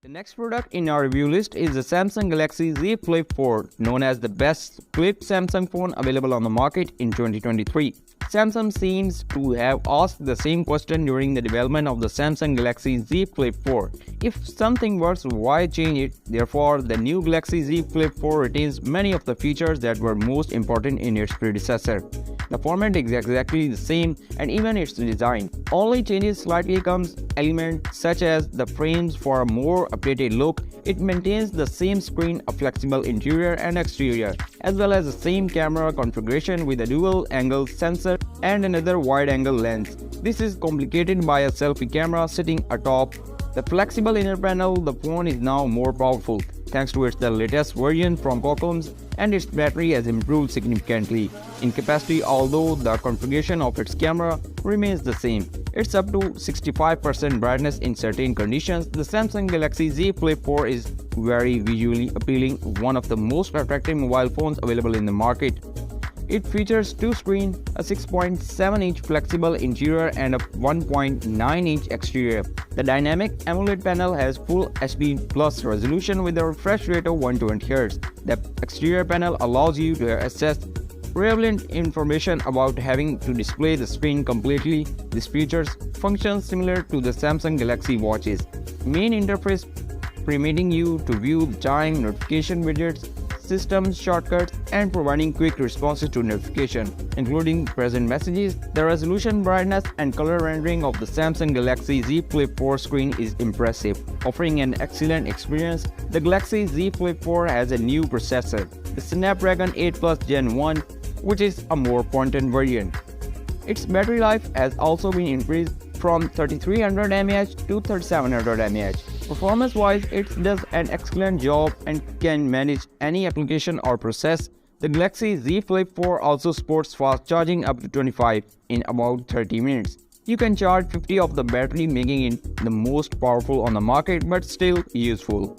The next product in our review list is the Samsung Galaxy Z Flip 4, known as the best flip Samsung phone available on the market in 2023. Samsung seems to have asked the same question during the development of the Samsung Galaxy Z Flip 4. If something works, why change it? Therefore, the new Galaxy Z Flip 4 retains many of the features that were most important in its predecessor. The format is exactly the same and even its design. Only changes slightly comes elements such as the frames for a more updated look. It maintains the same screen, a flexible interior and exterior, as well as the same camera configuration with a dual-angle sensor and another wide-angle lens. This is complicated by a selfie camera sitting atop the flexible inner panel. The phone is now more powerful thanks to the latest version from Qualcomm, and its battery has improved significantly in capacity, although the configuration of its camera remains the same. It's up to 65% brightness in certain conditions. The Samsung Galaxy Z Flip 4 is very visually appealing, one of the most attractive mobile phones available in the market. It features two screens, a 6.7-inch flexible interior and a 1.9-inch exterior. The dynamic AMOLED panel has full HD Plus resolution with a refresh rate of 120Hz. The exterior panel allows you to access relevant information without having to display the screen completely. This features functions similar to the Samsung Galaxy Watch's main interface, permitting you to view the time, notification widgets, system shortcuts, and providing quick responses to notifications, including present messages. The resolution, brightness, and color rendering of the Samsung Galaxy Z Flip 4 screen is impressive, offering an excellent experience. The Galaxy Z Flip 4 has a new processor, the Snapdragon 8 Plus Gen 1, which is a more potent version. Its battery life has also been increased from 3300 mAh to 3700 mAh. Performance-wise, it does an excellent job and can manage any application or process. The Galaxy Z Flip 4 also supports fast charging up to 25 in about 30 minutes. You can charge 50 of the battery, making it the most powerful on the market but still useful.